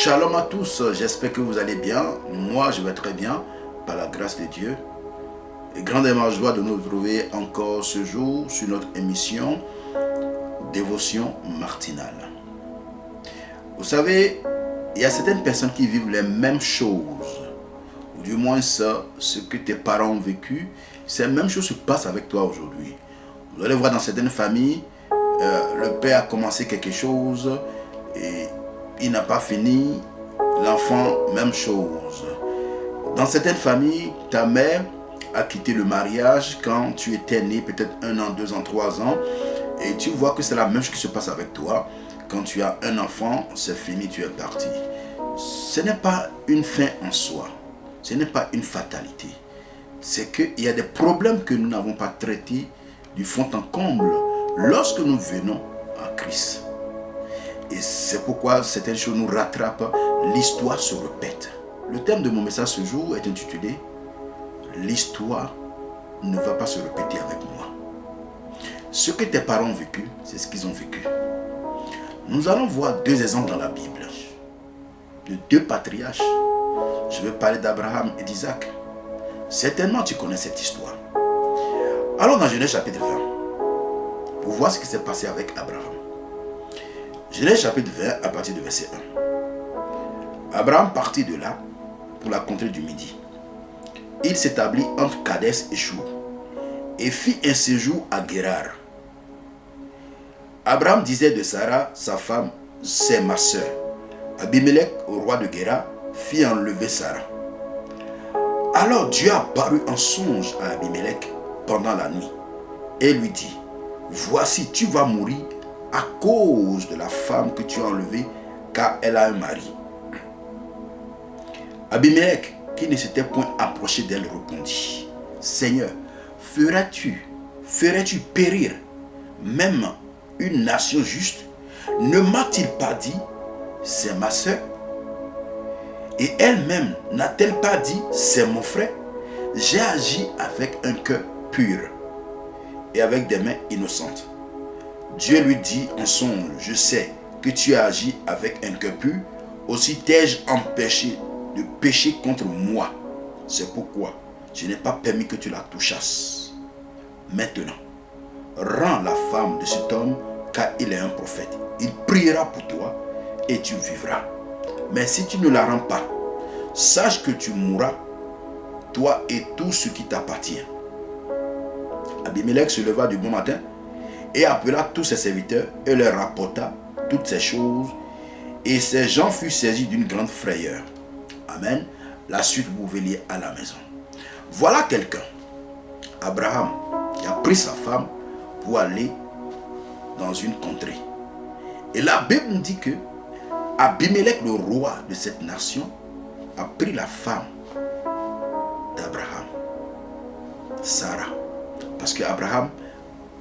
Shalom à tous, j'espère que vous allez bien. Moi, je vais très bien, par la grâce de Dieu. Et grandement joie de nous retrouver encore ce jour sur notre émission Dévotion matinale. Vous savez, il y a certaines personnes qui vivent les mêmes choses, ou du moins ce que tes parents ont vécu. Ces mêmes choses se passent avec toi aujourd'hui. Vous allez voir dans certaines familles, le père a commencé quelque chose et il n'a pas fini, l'enfant, même chose. Dans certaines familles, ta mère a quitté le mariage quand tu étais né, peut-être 1 an, 2 ans, 3 ans, et tu vois que c'est la même chose qui se passe avec toi. Quand tu as un enfant, c'est fini, tu es parti. Ce n'est pas une fin en soi, ce n'est pas une fatalité. C'est qu'il y a des problèmes que nous n'avons pas traités du fond en comble lorsque nous venons à Christ. Et c'est pourquoi certaines choses nous rattrapent, l'histoire se répète. Le thème de mon message ce jour est intitulé « L'histoire ne va pas se répéter avec moi ». Ce que tes parents ont vécu, c'est ce qu'ils ont vécu. Nous allons voir 2 exemples dans la Bible, de 2 patriarches. Je vais parler d'Abraham et d'Isaac. Certainement tu connais cette histoire. Allons dans Genèse chapitre 20, pour voir ce qui s'est passé avec Abraham. Genèse chapitre 20 à partir du verset 1. Abraham partit de là pour la contrée du Midi. Il s'établit entre Kadès et Chour et fit un séjour à Guérar. Abraham disait de Sarah, sa femme, c'est ma sœur. Abimelech, au roi de Guérar, fit enlever Sarah. Alors Dieu apparut en songe à Abimelech pendant la nuit et lui dit, voici tu vas mourir à cause de la femme que tu as enlevée, car elle a un mari. Abimelech, qui ne s'était point approché d'elle, répondit, Seigneur, ferais-tu périr même une nation juste? Ne m'a-t-il pas dit, c'est ma soeur? Et elle-même n'a-t-elle pas dit, c'est mon frère? J'ai agi avec un cœur pur et avec des mains innocentes. Dieu lui dit en songe, je sais que tu as agi avec un cœur pur, aussi t'ai-je empêché de pécher contre moi. C'est pourquoi je n'ai pas permis que tu la touchasses. Maintenant, rends la femme de cet homme, car il est un prophète. Il priera pour toi et tu vivras. Mais si tu ne la rends pas, sache que tu mourras, toi et tout ce qui t'appartient. Abimelech se leva du bon matin et appela tous ses serviteurs et leur rapporta toutes ces choses. Et ces gens furent saisis d'une grande frayeur. Amen. La suite, vous pouvez lire à la maison. Voilà quelqu'un, Abraham, qui a pris sa femme pour aller dans une contrée. Et la Bible nous dit que Abimelech, le roi de cette nation, a pris la femme d'Abraham, Sarah. Parce qu'Abraham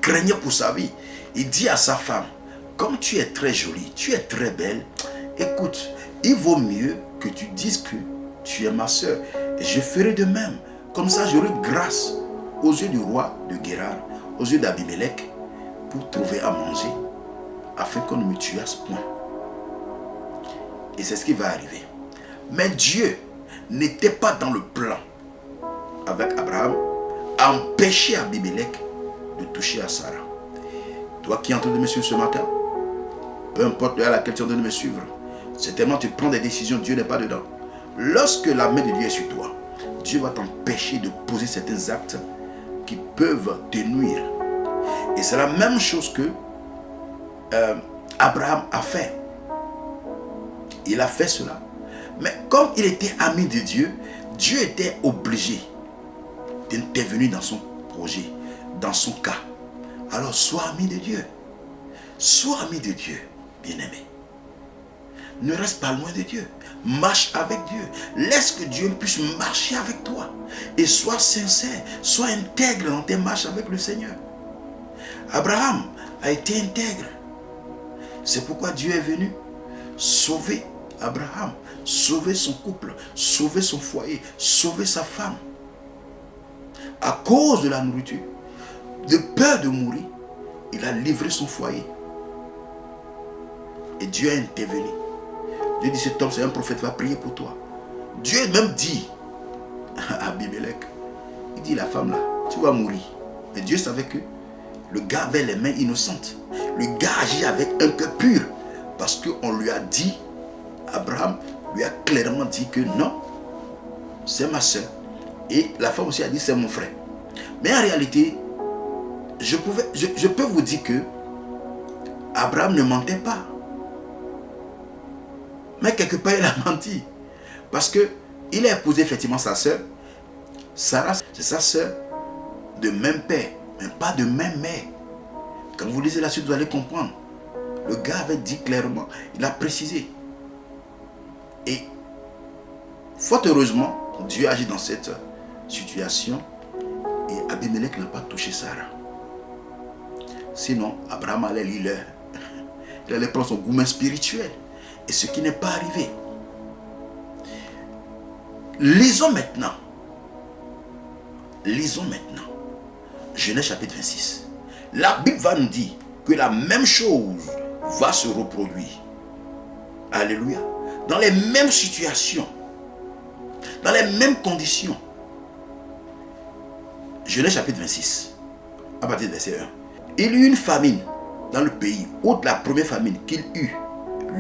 craignait pour sa vie. Il dit à sa femme, comme tu es très jolie, tu es très belle, écoute, il vaut mieux que tu dises que tu es ma soeur. Et je ferai de même. Comme ça, j'aurai grâce aux yeux du roi de Guérar, aux yeux d'Abimelech, pour trouver à manger, afin qu'on ne me tuasse point. Et c'est ce qui va arriver. Mais Dieu n'était pas dans le plan avec Abraham à empêcher Abimelech de toucher à Sarah. Toi qui es en train de me suivre ce matin, peu importe à laquelle tu es en train de me suivre, certainement tu prends des décisions, Dieu n'est pas dedans. Lorsque la main de Dieu est sur toi, Dieu va t'empêcher de poser certains actes qui peuvent te nuire. Et c'est la même chose que Abraham a fait. Il a fait cela. Mais comme il était ami de Dieu, Dieu était obligé d'intervenir dans son projet, dans son cas. Alors sois ami de Dieu. Sois ami de Dieu, bien-aimé. Ne reste pas loin de Dieu. Marche avec Dieu. Laisse que Dieu puisse marcher avec toi. Et sois sincère, sois intègre dans tes marches avec le Seigneur. Abraham a été intègre. C'est pourquoi Dieu est venu sauver Abraham, sauver son couple, sauver son foyer, sauver sa femme. À cause de la nourriture, de peur de mourir, il a livré son foyer. Et Dieu a intervenu. Dieu dit, cet homme, c'est un prophète, va prier pour toi. Dieu même dit à Abimelech, il dit, la femme là, tu vas mourir. Mais Dieu savait que le gars avait les mains innocentes. Le gars agit avec un cœur pur. Parce qu'on lui a dit, Abraham lui a clairement dit que non, c'est ma soeur. Et la femme aussi a dit, c'est mon frère. Mais en réalité, je peux vous dire que Abraham ne mentait pas. Mais quelque part, il a menti. Parce qu'il a épousé effectivement sa soeur. Sarah, c'est sa soeur de même père, mais pas de même mère. Quand vous lisez la suite, vous allez comprendre. Le gars avait dit clairement, il a précisé. Et fort heureusement, Dieu agit dans cette situation et Abimelech n'a pas touché Sarah. Sinon, Abraham allait lire il allait prendre son gourmet spirituel. Et ce qui n'est pas arrivé. Lisons maintenant. Genèse chapitre 26. La Bible va nous dire que la même chose va se reproduire. Alléluia. Dans les mêmes situations. Dans les mêmes conditions. Genèse chapitre 26. À partir du verset 1. Il y eut une famine dans le pays, outre la première famine qu'il eut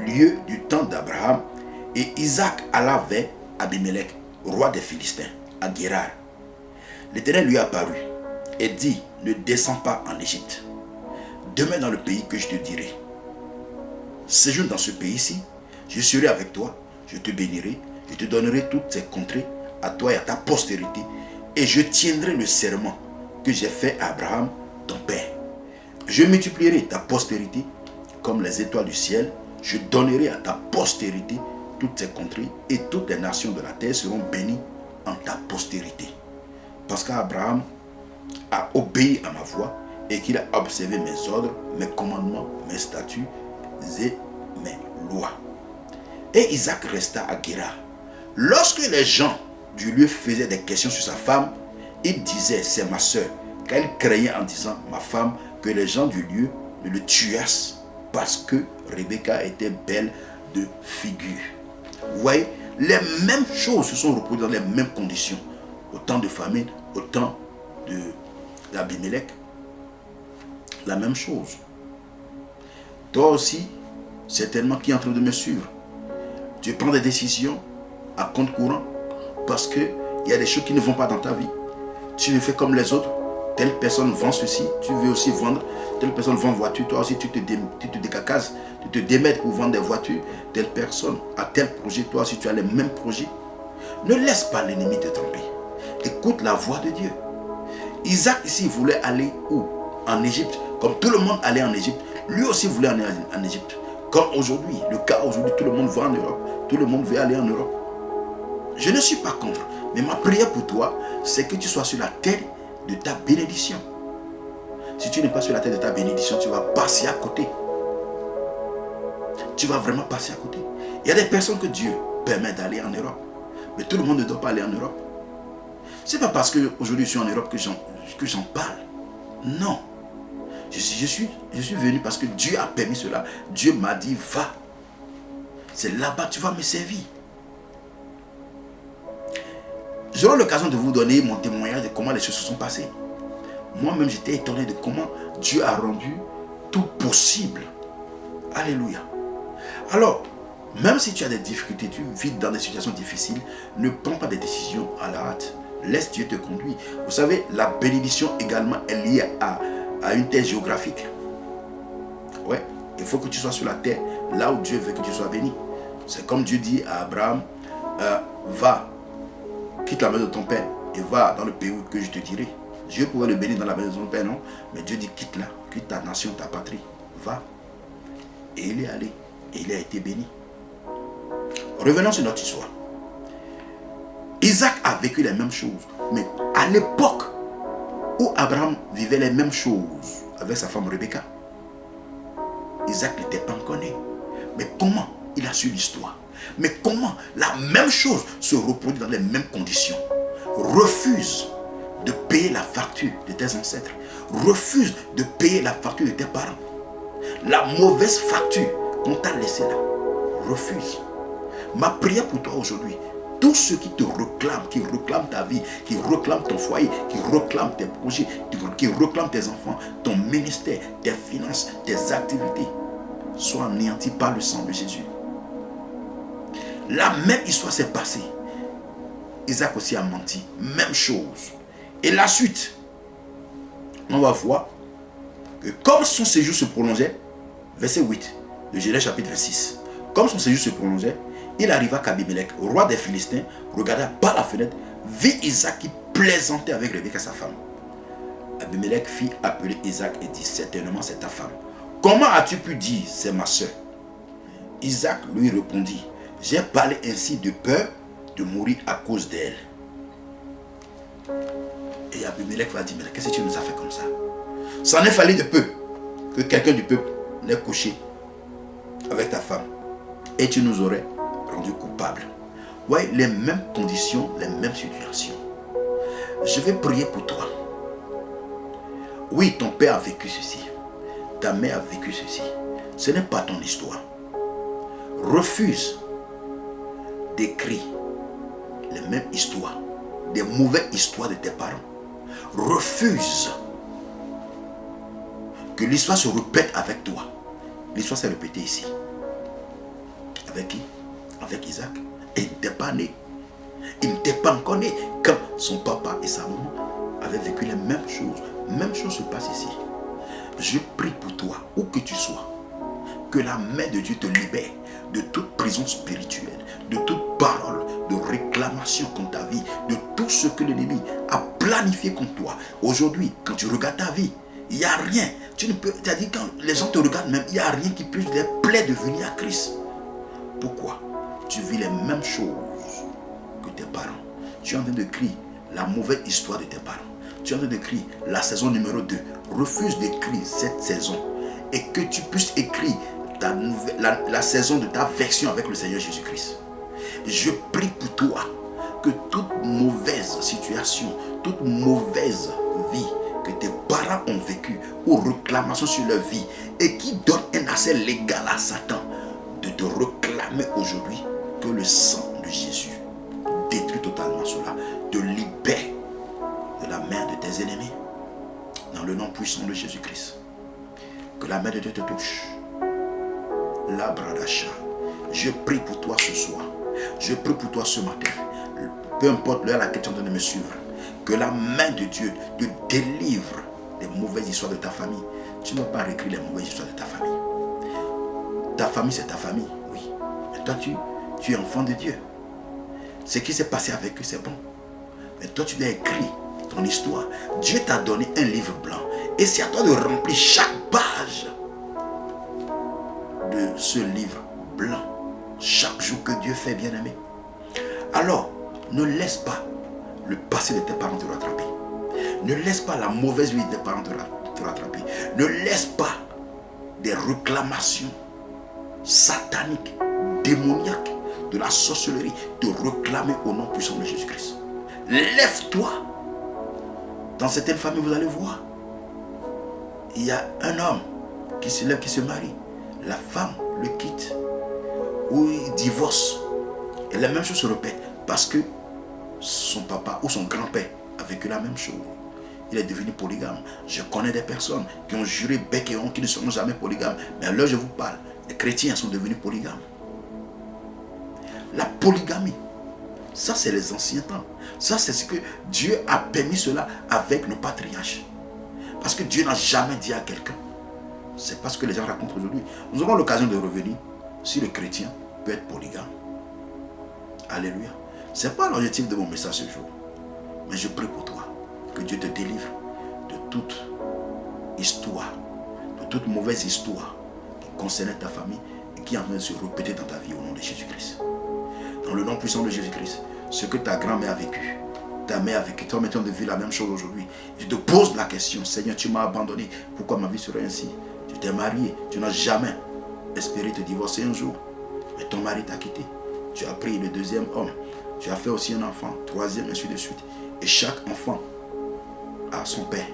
lieu du temps d'Abraham, et Isaac alla vers Abimelech, roi des Philistins, à Guérar. L'Éternel lui apparut et dit, ne descends pas en Égypte. Demeure dans le pays que je te dirai. Séjourne dans ce pays-ci, je serai avec toi, je te bénirai, je te donnerai toutes ces contrées à toi et à ta postérité, et je tiendrai le serment que j'ai fait à Abraham, ton père. Je multiplierai ta postérité comme les étoiles du ciel, je donnerai à ta postérité toutes ces contrées, et toutes les nations de la terre seront bénies en ta postérité. Parce qu'Abraham a obéi à ma voix et qu'il a observé mes ordres, mes commandements, mes statuts et mes lois. Et Isaac resta à Guérar. Lorsque les gens du lieu faisaient des questions sur sa femme, il disait, c'est ma soeur, car il craignait en disant, ma femme, que les gens du lieu ne le tuassent, parce que Rebecca était belle de figure. Vous voyez, les mêmes choses se sont reproduites dans les mêmes conditions. Au temps de famine, au temps d'Abimelech, la même chose. Toi aussi, certainement qui est en train de me suivre, tu prends des décisions à compte courant parce qu'il y a des choses qui ne vont pas dans ta vie. Tu ne fais comme les autres. Telle personne vend ceci, tu veux aussi vendre. Telle personne vend voiture, toi aussi tu te décacases, tu te démètres pour vendre des voitures. Telle personne a tel projet, toi aussi tu as les mêmes projets. Ne laisse pas l'ennemi te tromper. Écoute la voix de Dieu. Isaac ici voulait aller où? En Égypte. Comme tout le monde allait en Égypte, lui aussi voulait aller en Égypte. Comme aujourd'hui, le cas aujourd'hui, tout le monde va en Europe. Tout le monde veut aller en Europe. Je ne suis pas contre. Mais ma prière pour toi, c'est que tu sois sur la tête de ta bénédiction. Si tu n'es pas sur la tête de ta bénédiction, tu vas passer à côté. Tu vas vraiment passer à côté. Il y a des personnes que Dieu permet d'aller en Europe. Mais tout le monde ne doit pas aller en Europe. Ce n'est pas parce qu'aujourd'hui je suis en Europe que j'en parle. Non. Je suis venu parce que Dieu a permis cela. Dieu m'a dit, va. C'est là-bas que tu vas me servir. J'aurai l'occasion de vous donner mon témoignage de comment les choses se sont passées. Moi-même, j'étais étonné de comment Dieu a rendu tout possible. Alléluia. Alors, même si tu as des difficultés, tu vis dans des situations difficiles, ne prends pas des décisions à la hâte. Laisse Dieu te conduire. Vous savez, la bénédiction également est liée à une terre géographique. Ouais, il faut que tu sois sur la terre, là où Dieu veut que tu sois béni. C'est comme Dieu dit à Abraham, va, quitte la maison de ton père et va dans le pays que je te dirai. Dieu pouvait le bénir dans la maison de son père, non? Mais Dieu dit, quitte-la, quitte ta nation, ta patrie, va. Et il est allé, et il a été béni. Revenons sur notre histoire. Isaac a vécu les mêmes choses, mais à l'époque où Abraham vivait les mêmes choses avec sa femme Rebecca, Isaac n'était pas encore né. Mais comment il a su l'histoire? Mais comment la même chose se reproduit dans les mêmes conditions? Refuse de payer la facture de tes ancêtres. Refuse de payer la facture de tes parents. La mauvaise facture qu'on t'a laissée là. Refuse. Ma prière pour toi aujourd'hui, tous ceux qui te réclament, qui réclament ta vie, qui réclament ton foyer, qui réclament tes projets, qui réclament tes enfants, ton ministère, tes finances, tes activités, soient anéantis par le sang de Jésus. La même histoire s'est passée. Isaac aussi a menti. Même chose. Et la suite, on va voir que comme son séjour se prolongeait, verset 8 de Genèse chapitre 26, comme son séjour se prolongeait, il arriva qu'Abimelech, roi des Philistins, regarda par la fenêtre, vit Isaac qui plaisantait avec Rebecca sa femme. Abimelech fit appeler Isaac et dit, certainement c'est ta femme. Comment as-tu pu dire, c'est ma soeur? Isaac lui répondit, j'ai parlé ainsi de peur de mourir à cause d'elle. Et Abimelech va dire, mais qu'est-ce que tu nous as fait comme ça? Ça n'est fallu de peu que quelqu'un du peuple n'ait couché avec ta femme. Et tu nous aurais rendu coupables. Ouais, les mêmes conditions, les mêmes situations. Je vais prier pour toi. Oui, ton père a vécu ceci. Ta mère a vécu ceci. Ce n'est pas ton histoire. Refuse d'écrire les mêmes histoires, des mauvaises histoires de tes parents. Refuse que l'histoire se répète avec toi. L'histoire s'est répétée ici. Avec qui? Avec Isaac. Et il n'était pas né. Il n'était pas encore né quand son papa et sa maman avaient vécu les mêmes choses. Même chose se passe ici. Je prie pour toi, où que tu sois, que la main de Dieu te libère de toute prison spirituelle, de toute parole de réclamation contre ta vie, de tout ce que l'ennemi a planifié contre toi. Aujourd'hui, quand tu regardes ta vie, il n'y a rien. Tu ne peux, c'est-à-dire quand les gens te regardent même, il n'y a rien qui puisse les plaire de venir à Christ. Pourquoi? Tu vis les mêmes choses que tes parents. Tu es en train de crier la mauvaise histoire de tes parents. Tu es en train de crier la saison numéro 2. Refuse d'écrire cette saison et que tu puisses écrire la saison de ta version avec le Seigneur Jésus-Christ. Je prie pour toi que toute mauvaise situation, toute mauvaise vie que tes parents ont vécu ou réclamation sur leur vie et qui donne un accès légal à Satan de te réclamer aujourd'hui, que le sang de Jésus détruit totalement cela, te libère de la main de tes ennemis dans le nom puissant de Jésus-Christ. Que la main de Dieu te touche. La bradacha. Je prie pour toi ce soir. Je prie pour toi ce matin. Peu importe l'heure à laquelle tu es en train de me suivre. Que la main de Dieu te délivre des mauvaises histoires de ta famille. Tu ne peux pas réécrire les mauvaises histoires de ta famille. Ta famille, c'est ta famille, oui. Mais toi, tu es enfant de Dieu. Ce qui s'est passé avec eux, c'est bon. Mais toi, tu dois écrire ton histoire. Dieu t'a donné un livre blanc. Et c'est à toi de remplir chaque page de ce livre blanc. Chaque jour que Dieu fait, bien-aimé. Alors, ne laisse pas le passé de tes parents te rattraper. Ne laisse pas la mauvaise vie de tes parents te rattraper. Ne laisse pas des réclamations sataniques, démoniaques, de la sorcellerie te réclamer au nom puissant de Jésus-Christ. Lève-toi. Dans certaines familles, vous allez voir, il y a un homme qui se lève, qui se marie. La femme le quitte ou il divorce. Et la même chose se répète parce que son papa ou son grand-père a vécu la même chose. Il est devenu polygame. Je connais des personnes qui ont juré bec et ongle qui ne seront jamais polygames. Mais là, je vous parle, les chrétiens sont devenus polygames. La polygamie, ça c'est les anciens temps. Ça c'est ce que Dieu a permis cela avec nos patriarches. Parce que Dieu n'a jamais dit à quelqu'un. C'est pas ce que les gens racontent aujourd'hui. Nous aurons l'occasion de revenir si le chrétien peut être polygame. Alléluia. Ce n'est pas l'objectif de mon message ce jour. Mais je prie pour toi que Dieu te délivre de toute histoire, de toute mauvaise histoire qui concernait ta famille et qui est en train de se répéter dans ta vie au nom de Jésus-Christ. Dans le nom puissant de Jésus-Christ, ce que ta grand-mère a vécu, ta mère a vécu, toi maintenant de vivre la même chose aujourd'hui. Je te pose la question, Seigneur, tu m'as abandonné, pourquoi ma vie serait ainsi? Tu t'es marié, tu n'as jamais espéré te divorcer un jour, mais ton mari t'a quitté. Tu as pris le deuxième homme, tu as fait aussi un enfant, troisième, ainsi de suite. Et chaque enfant a son père.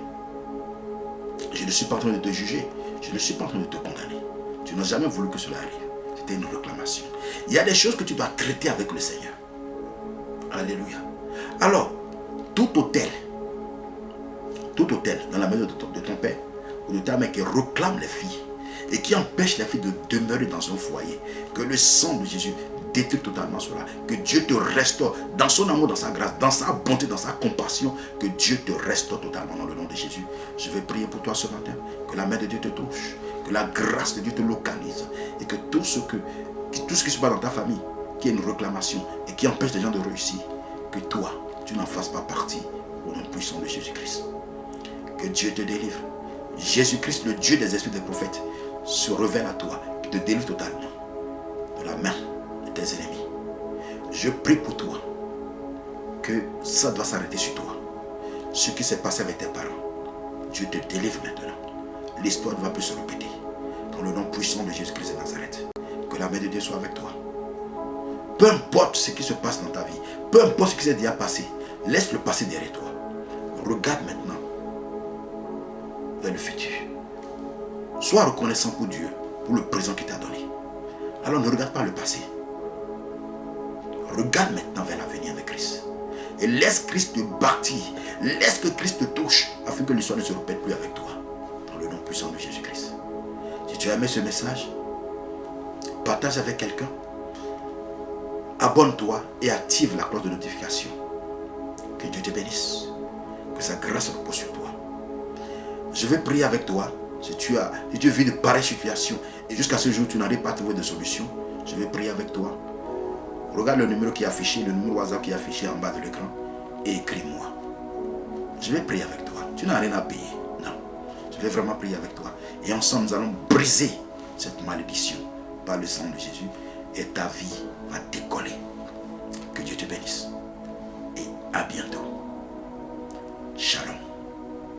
Je ne suis pas en train de te juger, je ne suis pas en train de te condamner. Tu n'as jamais voulu que cela arrive. C'était une réclamation. Il y a des choses que tu dois traiter avec le Seigneur. Alléluia. Alors, tout hôtel dans la maison de ton père ou de ta mère qui réclame les filles et qui empêche les filles de demeurer dans un foyer, que le sang de Jésus détruit totalement cela, que Dieu te restaure dans son amour, dans sa grâce, dans sa bonté, dans sa compassion, que Dieu te restaure totalement dans le nom de Jésus. Je vais prier pour toi ce matin, que la main de Dieu te touche, que la grâce de Dieu te localise et que tout ce qui se passe dans ta famille, qui est une réclamation et qui empêche les gens de réussir, que toi, tu n'en fasses pas partie au nom puissant de Jésus-Christ. Que Dieu te délivre. Jésus-Christ, le Dieu des esprits des prophètes, se révèle à toi, qui te délivre totalement de la main de tes ennemis. Je prie pour toi que ça doit s'arrêter sur toi. Ce qui s'est passé avec tes parents, Dieu te délivre maintenant. L'histoire ne va plus se répéter. Dans le nom puissant de Jésus-Christ de Nazareth, que la main de Dieu soit avec toi. Peu importe ce qui se passe dans ta vie, peu importe ce qui s'est déjà passé, laisse le passé derrière toi. Regarde maintenant vers le futur. Sois reconnaissant pour Dieu, pour le présent qu'il t'a donné. Alors ne regarde pas le passé. Regarde maintenant vers l'avenir de Christ. Et laisse Christ te bâtir. Laisse que Christ te touche afin que l'histoire ne se répète plus avec toi. Dans le nom puissant de Jésus-Christ. Si tu as aimé ce message, partage avec quelqu'un. Abonne-toi et active la cloche de notification. Que Dieu te bénisse. Que sa grâce repose sur toi. Je vais prier avec toi. Si tu vis de pareilles situations et jusqu'à ce jour tu n'arrives pas à trouver de solution, je vais prier avec toi. Regarde le numéro qui est affiché, le numéro WhatsApp qui est affiché en bas de l'écran et écris-moi. Je vais prier avec toi. Tu n'as rien à payer. Non. Je vais vraiment prier avec toi. Et ensemble, nous allons briser cette malédiction par le sang de Jésus et ta vie va décoller. Que Dieu te bénisse. Et à bientôt.